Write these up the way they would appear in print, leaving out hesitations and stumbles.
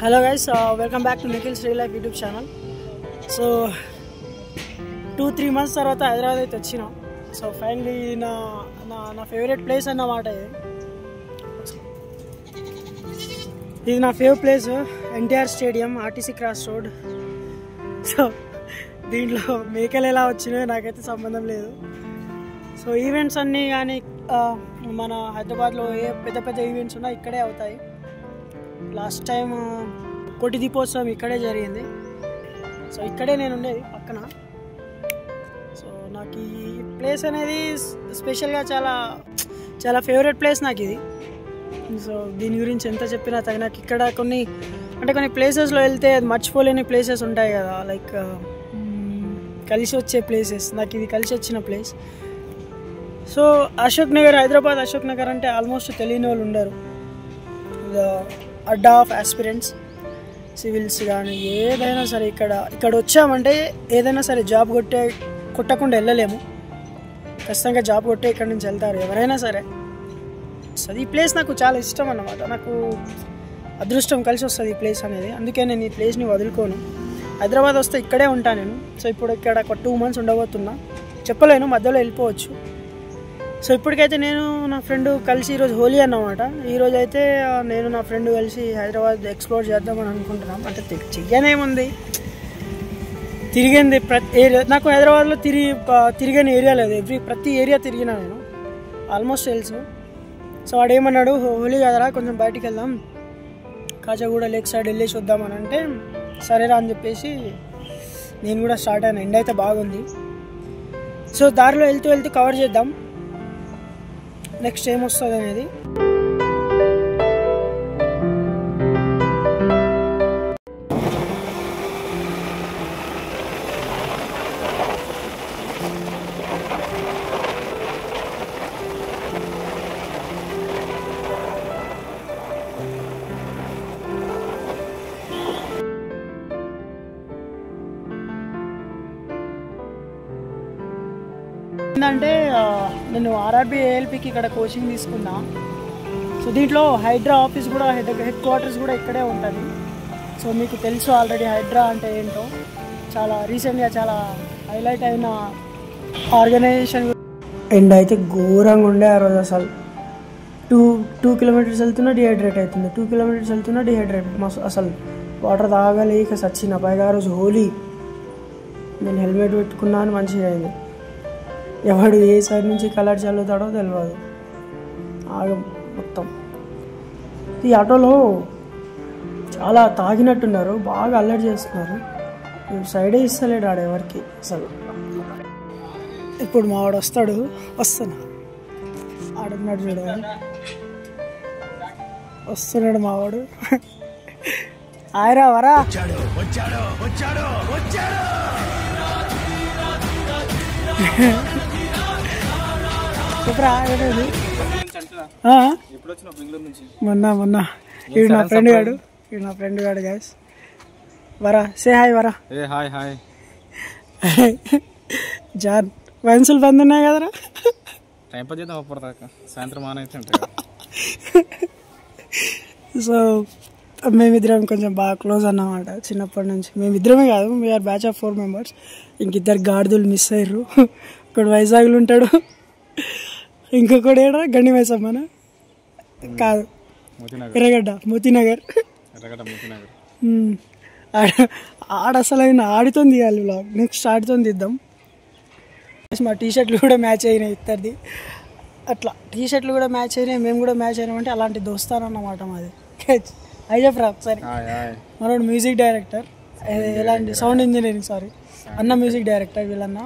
Hello guys, welcome back to Nikhil's Real Life YouTube channel. So 2-3 months తర్వాత హైదరాబాద్ అయితే వచ్చినా. So finally నా favourite place అన్నమాట ఇది నా favourite place NTR stadium, RTC cross road. So దీంట్లో మేకలు ఎలా వచ్చినాయో నాకైతే సంబంధం లేదు. సో ఈవెంట్స్ అన్నీ కానీ మన హైదరాబాద్లో ఏ పెద్ద పెద్ద ఈవెంట్స్ ఉన్నా ఇక్కడే అవుతాయి. లాస్ట్ టైం కోటి దీపోత్సవం ఇక్కడే జరిగింది. సో ఇక్కడే నేను ఉండేది పక్కన. సో నాకు ఈ ప్లేస్ అనేది స్పెషల్గా చాలా చాలా ఫేవరెట్ ప్లేస్ నాకు ఇది. సో దీని గురించి ఎంత చెప్పినా తగ్గ నాకు ఇక్కడ కొన్ని ప్లేసెస్లో వెళ్తే మర్చిపోలేని ప్లేసెస్ ఉంటాయి కదా, లైక్ కలిసి వచ్చే ప్లేసెస్. నాకు ఇది కలిసి వచ్చిన ప్లేస్. సో అశోక్ నగర్, హైదరాబాద్ అశోక్ నగర్ అంటే ఆల్మోస్ట్ తెలియని వాళ్ళు ఉండరు. అడ్డా ఆఫ్ ఆస్పిరెంట్స్, సివిల్స్ కానీ ఏదైనా సరే ఇక్కడ వచ్చామంటే ఏదైనా సరే జాబ్ కొట్టకుండా వెళ్ళలేము. ఖచ్చితంగా జాబ్ కొట్టే ఇక్కడ నుంచి వెళ్తారు ఎవరైనా సరే. సో ఈ ప్లేస్ నాకు చాలా ఇష్టం అన్నమాట. నాకు అదృష్టం కలిసి వస్తుంది ఈ ప్లేస్ అనేది. అందుకే నేను ఈ ప్లేస్ని వదులుకోను. హైదరాబాద్ వస్తే ఇక్కడే ఉంటాను నేను. సో ఇప్పుడు ఇక్కడ ఒక 2 months ఉండబోతున్నా. చెప్పలేను, మధ్యలో వెళ్ళిపోవచ్చు. సో ఇప్పటికైతే నేను నా ఫ్రెండ్ కలిసి ఈరోజు హోలీ అన్నమాట. ఈరోజు అయితే నేను నా ఫ్రెండ్ కలిసి హైదరాబాద్ ఎక్స్ప్లోర్ చేద్దామని అనుకుంటున్నాం. అంటే చెయ్యనేముంది, తిరిగింది ప్రతి ఏరియా. నాకు హైదరాబాద్లో తిరిగిన ఏరియా లేదు. ప్రతి ఏరియా తిరిగినా నేను, ఆల్మోస్ట్ తెలుసు. సో వాడు ఏమన్నాడు, హోలీ కదరా కొంచెం బయటికి వెళ్దాం, కాచాగూడ లేక్ సైడ్ వెళ్ళేసి వద్దామని అంటే సరేరా అని చెప్పేసి నేను కూడా స్టార్ట్ అయినా. ఎండ అయితే బాగుంది. సో దారిలో వెళ్తూ కవర్ చేద్దాం నెక్స్ట్ ఏమొస్తుంది అనేది. ఏంటంటే నేను ఆర్ఆర్బీ ఏఎల్పికి ఇక్కడ కోచింగ్ తీసుకున్నా. సో దీంట్లో హైడ్రా ఆఫీస్ కూడా హెడ్ క్వార్టర్స్ కూడా ఇక్కడే ఉంటుంది. సో మీకు తెలుసు ఆల్రెడీ హైడ్రా అంటే ఏంటో. చాలా రీసెంట్గా చాలా హైలైట్ అయిన ఆర్గనైజేషన్. ఎండ్ అయితే ఘోరంగా ఉండే ఆ రోజు. అసలు 2 kilometers వెళ్తున్నా డిహైడ్రేట్ అవుతుంది, 2 kilometers వెళ్తున్నా డిహైడ్రేట్. అసలు వాటర్ తాగలేక సచ్చిన. పైగా ఆ రోజు హోలీ, నేను హెల్మెట్ పెట్టుకున్నాను, మంచిగా అయింది. ఎవడు ఏ సైడ్ నుంచి కలర్ చల్లుతాడో తెలియదు. ఆగం మొత్తం. ఈ ఆటోలో చాలా తాగినట్టున్నారు, బాగా అల్లరి చేస్తున్నారు. సైడే ఇస్తలేడు ఆడ ఎవరికి అసలు. ఇప్పుడు మావాడు వస్తాను ఆడున్నాడు చూడ, వస్తున్నాడు మావాడు. ఆయరా వరా మొన్న ఈడు నా ఫ్రెండ్ గాడు గైస్. వరా సే హాయ్. వరా హాయ్. జాన్ వయసులు బంద్ ఉన్నాయి కదరా, టైం పాస్ చేద్దాం అప్పటిదాకా, సాయంత్రం ఆనైతే. సో మేమిద్దరం కొంచెం బాగా క్లోజ్ అన్నమాట చిన్నప్పటి నుంచి. మేమిద్దరమే కాదు, వీఆర్ బ్యాచ్ ఆఫ్ 4 members. ఇంకిద్దరు గాడిదలు మిస్ అయ్యారు. ఒకడు వైజాగ్లో ఉంటాడు, ఇంకొకడు ఏడా గండి మైసమ్మన కాదు, ఎర్రగడ్డ మోతీనగర్. ఆడ అసలు అయినా ఆడితో తీయాలి బ్లాగ్. నెక్స్ట్ ఆడితో తీద్దాం. మా టీషర్ట్లు కూడా మ్యాచ్ అయినాయి ఇద్దరిది. అట్లా టీషర్ట్లు కూడా మ్యాచ్ అయినాయి, మేము కూడా మ్యాచ్ అయినామంటే అలాంటి దోస్తానన్నమాట మాది. అయ్యా ఒకసారి మనోడు మ్యూజిక్ డైరెక్టర్, ఎలాంటి సౌండ్ ఇంజనీరింగ్, అన్న మ్యూజిక్ డైరెక్టర్. వీళ్ళన్న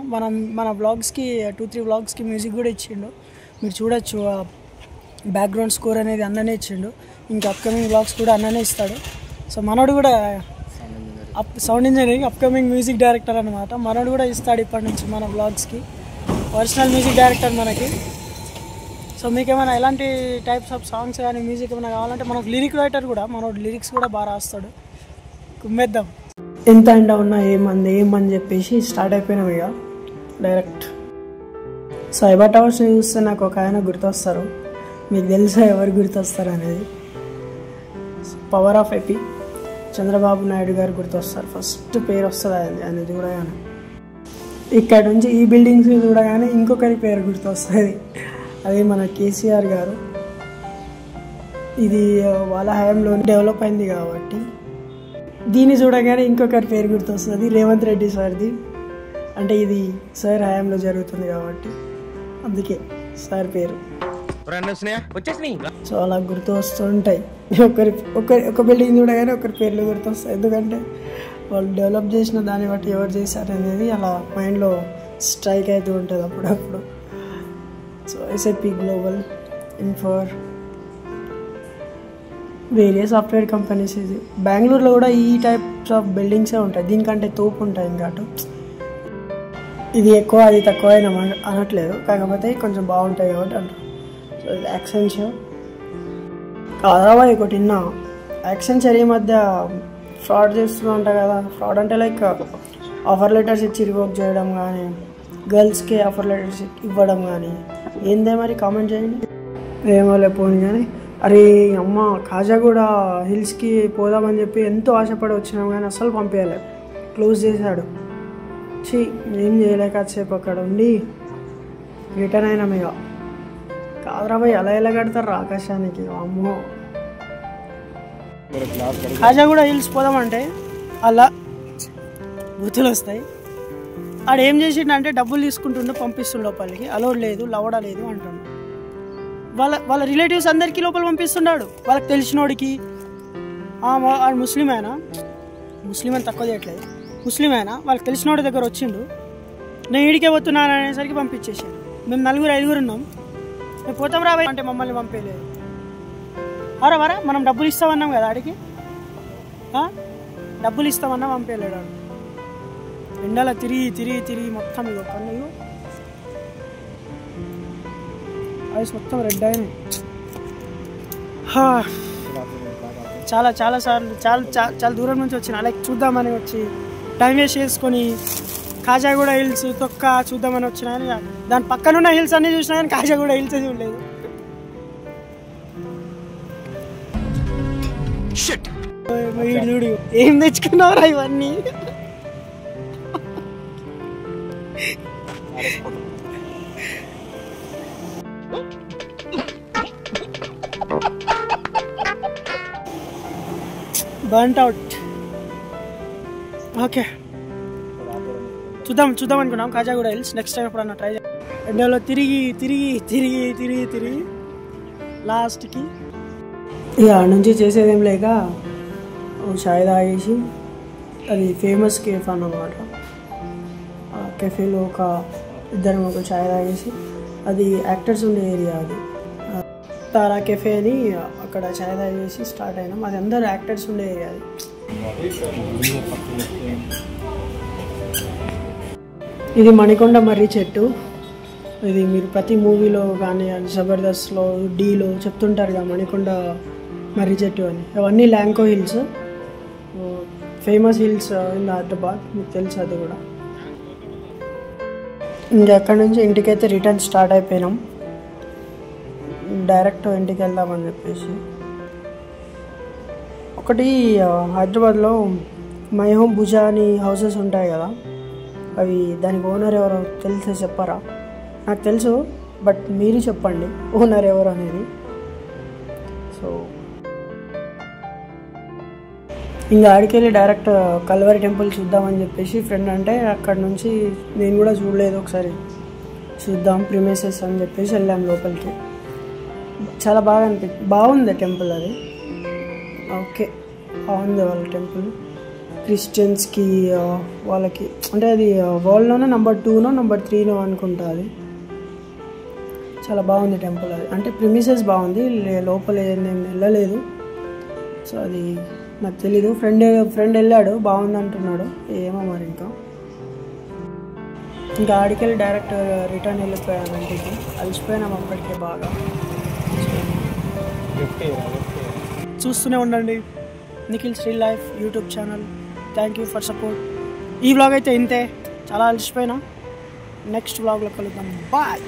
మన బ్లాగ్స్కి 2-3 vlogsకి మ్యూజిక్ కూడా ఇచ్చిండు. మీరు చూడొచ్చు, బ్యాక్గ్రౌండ్ స్కోర్ అనేది అన్ననే ఇచ్చిండు. ఇంకా అప్కమింగ్ బ్లాగ్స్ కూడా అన్ననే ఇస్తాడు. సో మనోడు కూడా sound engineering, upcoming music director అనమాట. మనోడు కూడా ఇస్తాడు ఇప్పటి నుంచి మన బ్లాగ్స్కి. ఒరిజినల్ మ్యూజిక్ డైరెక్టర్ మనకి. సో మీకు ఏమైనా ఎలాంటి టైప్స్ ఆఫ్ సాంగ్స్ కానీ మ్యూజిక్ ఏమైనా కావాలంటే మనకు లిరిక్ రైటర్ కూడా, మనోడు లిరిక్స్ కూడా బాగా రాస్తాడు. కుమ్మేద్దాం. ఎంత ఎండ ఉన్నా ఏమని చెప్పేసి స్టార్ట్ అయిపోయినాం ఇక డైరెక్ట్. సైబర్ టవర్స్ని చూస్తే నాకు ఒక ఆయన గుర్తొస్తారు. మీకు తెలుసా ఎవరు గుర్తొస్తారు అనేది? Power of AP. Chandrababu Naidu గారు గుర్తొస్తారు, ఫస్ట్ పేరు వస్తుంది ఆయన చూడగానే. ఇక్కడ నుంచి ఈ బిల్డింగ్స్ చూడగానే ఇంకొకరి పేరు గుర్తొస్తుంది, అది మన కేసీఆర్ గారు. ఇది వాళ్ళ హయాంలో డెవలప్ అయింది కాబట్టి దీన్ని చూడగానే ఇంకొకరి పేరు గుర్తొస్తుంది, రేవంత్ రెడ్డి సార్ది. అంటే ఇది సార్ హయాంలో జరుగుతుంది కాబట్టి అందుకే సార్ పేరు. సో అలా గుర్తు వస్తుంటాయి, ఒక బిల్డింగ్ చూడగానే ఒకరి పేర్లు గుర్తొస్తాయి. ఎందుకంటే వాళ్ళు డెవలప్ చేసిన దాన్ని బట్టి ఎవరు చేశారు అనేది అలా మైండ్లో స్ట్రైక్ అవుతూ ఉంటుంది అప్పుడప్పుడు. So SAP global infer various software companies. ఇది బెంగళూరులో కూడా ఈ టైప్స్ ఆఫ్ బిల్డింగ్సే ఉంటాయి, దీనికంటే తోపు ఉంటాయి. ఇంకా ఇది ఎక్కువ అది తక్కువ అయినా అనట్లేదు, కాకపోతే కొంచెం బాగుంటాయి కాబట్టి అంటారు. సో ఇది యాక్సెంచర్ కాదవా ఒకటి విన్నా, యాక్సెంచర్ ఈ మధ్య ఫ్రాడ్ చేస్తూ ఉంటాయి కదా. ఫ్రాడ్ అంటే లైక్ ఆఫర్ లెటర్స్ ఇచ్చి రివోక్ చేయడం కానీ, గర్ల్స్కి ఆఫర్ లెటర్స్ ఇవ్వడం కానీ. ఏందే మరి కామెంట్ చేయండి. ఏమో లేకపోయింది కానీ అరే అమ్మ కాజాగూడ హిల్స్కి పోదామని చెప్పి ఎంతో ఆశపడి వచ్చినాం కానీ అస్సలు పంపించలేదు, క్లోజ్ చేశాడు. ఏం చేయలేక సేపు అక్కడ ఉండి రిటర్న్ అయినాం. ఇక కాదురా భయ్ అలా ఎలా కడతారు ఆకాశానికి, అమ్మో. కాజాగూడ హిల్స్ పోదామంటే అలా బూతులు వస్తాయి. ఆడు ఏం చేసిండంటే డబ్బులు తీసుకుంటుండే పంపిస్తుండే లోపలికి, అలౌడ్ లేదు, లవడా లేదు అంటుండు. వాళ్ళ రిలేటివ్స్ అందరికీ లోపల పంపిస్తున్నాడు, వాళ్ళకి తెలిసినోడికి. వాడు ముస్లిం అయినా, ముస్లిం అని తక్కువ చేయట్లేదు, ముస్లిం అయినా వాళ్ళకి తెలిసినోడి దగ్గర వచ్చిండు. నేను ఈడికే పోతున్నాను అనేసరికి పంపించేసాను. మేము 4-5 ఉన్నాం, మేము పోతాం రాబోయే అంటే మమ్మల్ని పంపేయలేదు. వరా మనం డబ్బులు ఇస్తామన్నాం కదా ఆడికి, డబ్బులు ఇస్తామన్నా పంపేయలేడు ఆడు. ఎండలో తిరిగి మొత్తం ఇగో కన్ను ఐస్ మొత్తం రెడ్ అయినాయి. చాలా సార్లు చాలా దూరం నుంచి వచ్చిన లైక్ చూద్దామని వచ్చి టైం వేస్ట్ చేసుకొని కాజాగూడ హిల్స్ తొక్క చూద్దామని వచ్చినా కానీ దాని పక్కనున్న హిల్స్ అన్నీ చూసినా కానీ కాజాగూడ హిల్స్ చూడలేదు. చూడు ఏం తెచ్చుకున్నావురా ఇవన్నీ. Burnt out. ఓకే చూద్దాం అనుకున్నాం కాజాగూడ హిల్స్. నెక్స్ట్ టైం ఎప్పుడన్నా ట్రై చేయాలి. ఎండలో తిరిగి లాస్ట్కి ఇక నుంచి చేసేదేం లేక చాయ్ తాగేసి, అది ఫేమస్ కేఫ్ అన్నమాట. ఆ కెఫేలో ఒక చాయ్ తాగేసి, అది యాక్టర్స్ ఉండే ఏరియా, అది తారా కెఫే అని, అక్కడ చాయ్ తాగేసి స్టార్ట్ అయినాం. అది అందరు యాక్టర్స్ ఉండే ఏరియా అది. ఇది మణికొండ మర్రి చెట్టు. ఇది మీరు ప్రతి మూవీలో కానీ జబర్దస్త్లో డీలో చెప్తుంటారు కదా మణికొండ మర్రి చెట్టు అని. అవన్నీ Lanco hills, famous hills in Hyderabad, మీకు తెలుసు అది కూడా. ఇంకా అక్కడ నుంచి ఇంటికైతే రిటర్న్ స్టార్ట్ అయిపోయినాం, డైరెక్ట్ ఇంటికి వెళ్దామని చెప్పేసి. ఒకటి హైదరాబాద్లో మై హోమ్ భుజా అని హౌసెస్ ఉంటాయి కదా, అవి దానికి ఓనర్ ఎవరో తెలిసే చెప్పారా? నాకు తెలుసు, బట్ మీరు చెప్పండి ఓనర్ ఎవరు అనేది. సో ఇంకా ఆడికెళ్ళి డైరెక్ట్ కల్వరి టెంపుల్ చూద్దామని చెప్పేసి ఫ్రెండ్ అంటే, అక్కడ నుంచి నేను కూడా చూడలేదు, ఒకసారి చూద్దాం ప్రిమైసెస్ అని చెప్పేసి వెళ్ళాం లోపలికి. చాలా బాగుంది టెంపుల్ అది. ఓకే బాగుంది వాళ్ళ టెంపుల్. క్రిస్టియన్స్కి వాళ్ళకి అంటే అది వరల్డ్లోనే నెంబర్ 2నో నెంబర్ 3నో అనుకుంటా. అది చాలా బాగుంది టెంపుల్ అది. అంటే ప్రిమిసెస్ బాగుంది, లోపల నేను వెళ్ళలేదు, సో అది నాకు తెలీదు. ఫ్రెండ్ వెళ్ళాడు, బాగుంది అంటున్నాడు, ఏమో మరి. ఇంకా ఆడికెళ్ళి డైరెక్ట్ రిటర్న్ వెళ్ళిపోయాను ఇంటికి. అలసిపోయినాం అప్పటికే బాగా. చూస్తూనే ఉండండి Nikhil Sri life YouTube channel. Thank you for support. ఈ వ్లాగ్ అయితే ఇంతే, చాలా అలసిపోయినా. నెక్స్ట్ వ్లాగ్లో కలుద్దాం. బాయ్.